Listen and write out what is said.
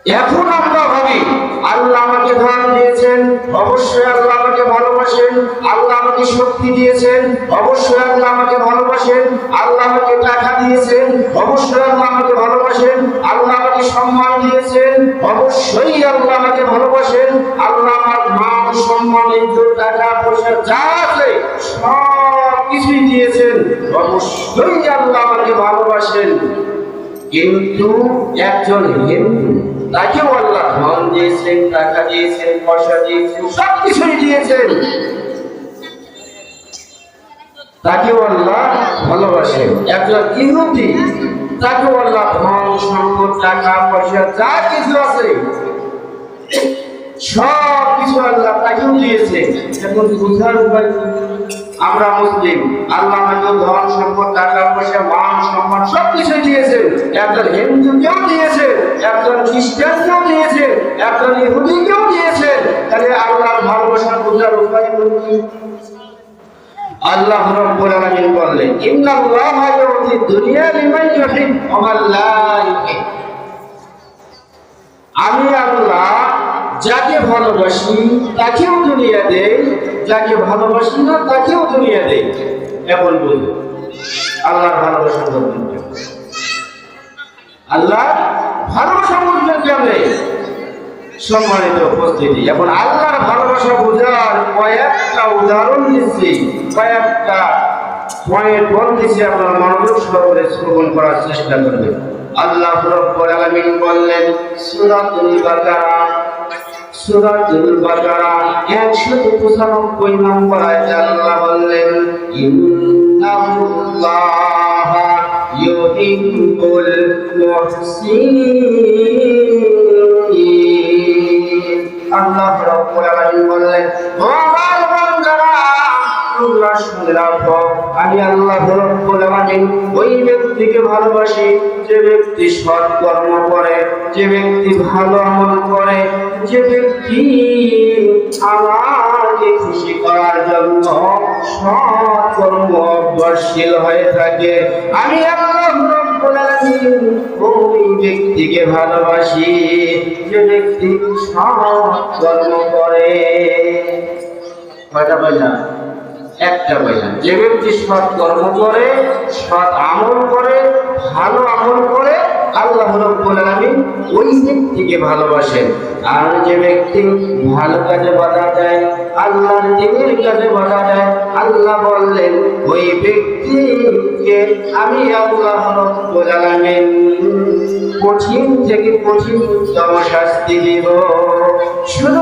এখন আমরা ভাবি আল্লাহ আমাকে ধন দিয়েছেন, অবশ্যই আল্লাহ আমাকে ভালোবাসেন। আল্লাহ আমাকে শক্তি দিয়েছেন, অবশ্যই আল্লাহ আমাকে ভালোবাসেন। আল্লাহ আমাকে টাকা দিয়েছেন, অবশ্যই আল্লাহ আমাকে ভালোবাসেন। আল্লাহ আমাকে সম্মান দিয়েছেন, অবশ্যই আল্লাহ আমাকে ভালোবাসেন। আল্লাহ আমার মান সম্মান ইজ্জত টাকা পয়সা যা আছে সব কিছুই দিয়েছেন, অবশ্যই আল্লাহ আমাকে ভালোবাসেন। কিন্তু একজন হিন্দু, তাকেও আল্লাহ ধন দিয়েছেন, টাকা দিয়েছেন, পয়সা দিয়েছেন, সব কিছুই দিয়েছেন, তাকেও আল্লাহ ভালোবাসেন। একজন ইহুদি, তাকেও আল্লাহ ধন সম্পদ টাকা পয়সা যা কিছু আছে সব কিছু আল্লাহ তাকেও দিয়েছে। এখন বোঝার উপায়, আমরা মুসলিম, আল্লাহ আমাকে ধন সম্পদ টাকা পয়সা মান সম্মান সবকিছু দিয়েছে। একজন হিন্দুকেও দিয়েছে, একজন খ্রিস্টানকেও দিয়েছে, একজন ইহুদিকেও দিয়েছে। তাহলে আল্লাহর ভালোবাসা বোঝার উপায় কি? আল্লাহ রাব্বুল আলামিন বললেন, ইন্নাল্লাহা ইউতি দুনিয়া লিমান ইউহিব ওয়া মান লা ইউহিব। আমি আল্লাহ যাকে ভালোবাসি তাকেও দুনিয়া দেই, যাকে ভালোবাসি না তাকেও দুনিয়া দেই। এখন বলুন আল্লাহর ভালোবাসা বুঝবেন কেমন? আল্লাহ ভালোবাসা বুঝবেন কেমনে? সম্মানিত উপস্থিতি, এখন আল্লাহর ভালোবাসা বোঝার কয়েকটা উদাহরণ দিচ্ছি, কয়েকটা পয়েন্ট বলতেছি, আপনারা মনোযোগ সহকারে শ্রবণ করার চেষ্টা করবেন। আল্লাহ রাব্বুল আলামিন বললেন সূরাতুল বাকারা, সূরাতুল বাকারা 195 নম্বর আয়াতে আল্লাহ বললেন, ইন্নাল্লাহা ইউহিব্বুল মুহসিনিন। আল্লাহ রাব্বুল আলামিন বললেন, ও আমার বান্দারা, তোমরা শুনে রাখো, আমি আল্লাহ রাব্বুল আলামিন ওই ব্যক্তিকে ভালোবাসি যে ব্যক্তি সৎ কর্ম করে, যে ব্যক্তি ভালো আমল করে, যে ব্যক্তি আমাকে খুশি করার জন্য সৎ কর্ম অভ্যাসশীল হয়ে থাকে। আমি আল্লাহ রাব্বুল আলামিন ওই ব্যক্তিকে ভালোবাসি যে ব্যক্তি সৎ কর্ম করে। কয়টা বললাম? একটা বললাম, যে ব্যক্তি সৎ কর্ম করে, সৎ আমল করে, ভালো আমল করে, আল্লাহ রাব্বুল আলামিন ওই ব্যক্তিকে ভালোবাসেন। আর যে ব্যক্তি ভালো কাজে বাধা দেয়, আল্লাহর দ্বীনের কাজে বাধা দেয়, আল্লাহ বললেন ওই ব্যক্তিকে আমি আল্লাহ রাব্বুল আলামিন কঠিন থেকে কঠিনতম শাস্তি দিব। শুধু